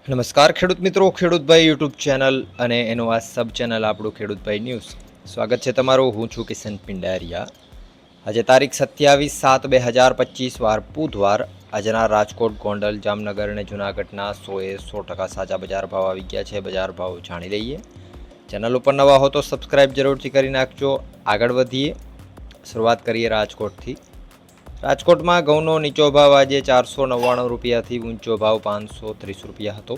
નમસ્કાર ખેડૂત મિત્રો, ખેડૂતભાઈ યુટ્યુબ ચેનલ અને એનું આ સબ ચેનલ આપણું ખેડૂતભાઈ ન્યૂઝ. સ્વાગત છે તમારું. હું છું કિશન પિંડારિયા. આજે તારીખ 27/7/2025 વાર બુધવાર. આજના રાજકોટ, ગોંડલ, જામનગર અને જૂનાગઢના 100% સાચા બજાર ભાવ આવી ગયા છે. બજાર ભાવ જાણી લઈએ. ચેનલ ઉપર નવા હો તો સબસ્ક્રાઈબ જરૂરથી કરી નાખજો. આગળ વધીએ. શરૂઆત કરીએ રાજકોટથી. રાજકોટમાં ઘઉંનો નીચો ભાવ આજે 499 રૂપિયાથી ઊંચો ભાવ 530 રૂપિયા હતો.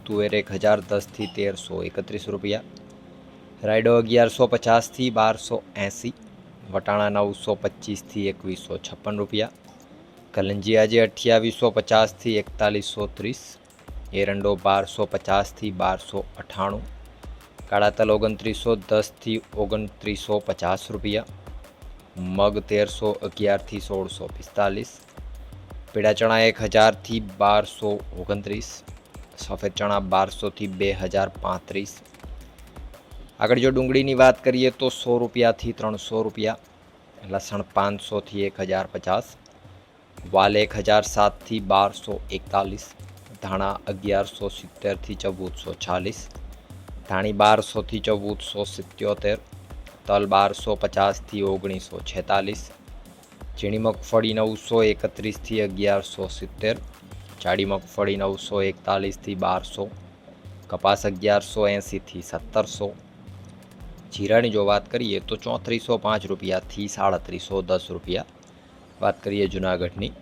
તુવેર 1010થી 1331 રૂપિયા. રાયડો 1150થી 1280. વટાણા 925થી 2156 રૂપિયા. કલંજી આજે 2850થી 4130. એરંડો 1250થી 1298. કાળા તલ 2910થી 2950 રૂપિયા. મગ 1311થી 1645. પીળા ચણા 1000થી 1229. સફેદ ચણા 1200થી 2035. આગળ જો ડુંગળીની વાત કરીએ તો 100 રૂપિયાથી 300 રૂપિયા. લસણ 500થી 1050. વાલ 1007થી 1241. ધાણા 1170થી 1440. ધાણી 1200થી 1477. તલ 1250થી 1946. ઝીણી મગફળી 931થી 1170. જાડી મગફળી 941થી 1200. કપાસ 1180થી 1700. જીરાની જો વાત કરીએ તો 3405 રૂપિયાથી 3710 રૂપિયા. વાત કરીએ જૂનાગઢની.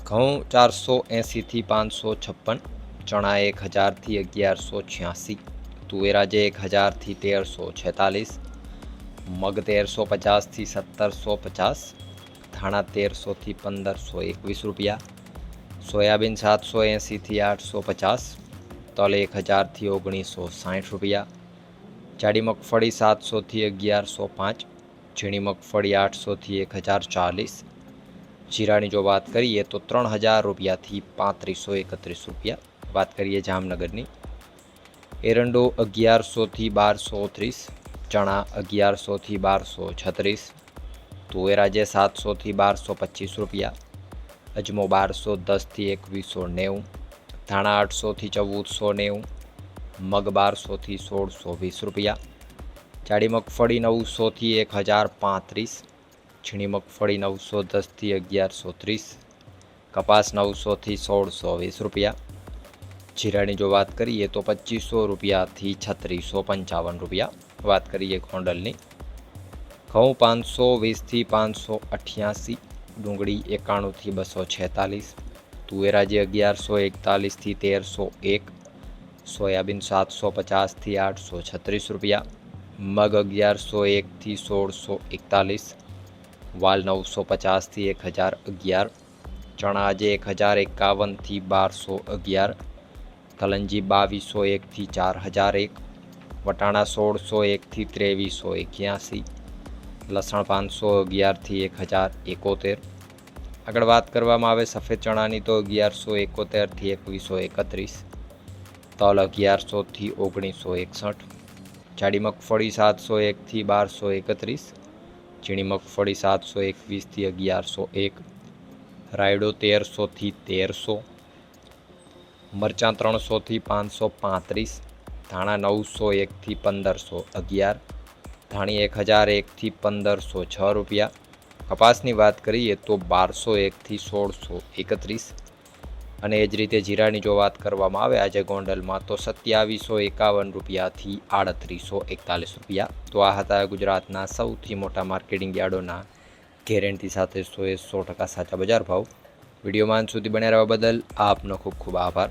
ઘઉં 480થી 556. ચણા 1000થી 1186. તુવેર આજે 1000થી 1346. મગ 1350થી 1750. ધાણા 1300થી 1521 રૂપિયા. સોયાબીન 780થી 850. તલ 1000થી 1960 રૂપિયા. જાડી મગફળી 700થી 1105. ઝીણી મગફળી 800થી 1040. જીરાની જો વાત કરીએ તો 3000 રૂપિયાથી 3531 રૂપિયા. વાત કરીએ જામનગરની. એરંડો 1100થી 1230. ચણા 1100થી 1236. તુવેર આજે 700થી 1225 રૂપિયા. અજમો 1210થી 2190. ધાણા 800થી 1490. મગ 1200થી 1620 રૂપિયા. જાડી મગફળી 900થી 1035. ઝીણી મગફળી 910થી 1130. કપાસ 900થી 1620 રૂપિયા. જીરાની જો વાત કરીએ તો 2500 રૂપિયાથી 3655 રૂપિયા. વાત કરીએ ગોંડલની. ઘઉં 520થી 588. ડુંગળી 91થી 246. તુવેર આજે 1141થી 1301. સોયાબીન 750થી 836 રૂપિયા. મગ 1101થી 1641. વાલ 950થી 1011. ચણા આજે 1051થી 1211. કલંજી 2201થી 4001. વટાણા 1601થી 2381. લસણ 511થી 1071. આગળ વાત કરવામાં આવે સફેદ ચણાની તો 1171થી 2131. તલ 1100થી 1961. જાડી મગફળી 701થી 1231. ઝીણી મગફળી 721થી 1101. રાયડો 1300થી 1300. મરચાં 300થી 535. ધાણા 901થી 1511. ધાણી 1001થી 1506 રૂપિયા. કપાસની વાત કરીએ તો 1201થી 1631. અને એ જ રીતે જીરાની જો વાત કરવામાં આવે આજે ગોંડલમાં તો 2751 રૂપિયાથી 3841 રૂપિયા. તો આ હતા ગુજરાતના સૌથી મોટા માર્કેટિંગ યાર્ડોના ગેરંટી સાથે 100% સાચા બજાર ભાવ. વિડીયોમાં અંત સુધી બન્યા રહેવા બદલ આપનો ખૂબ ખૂબ આભાર.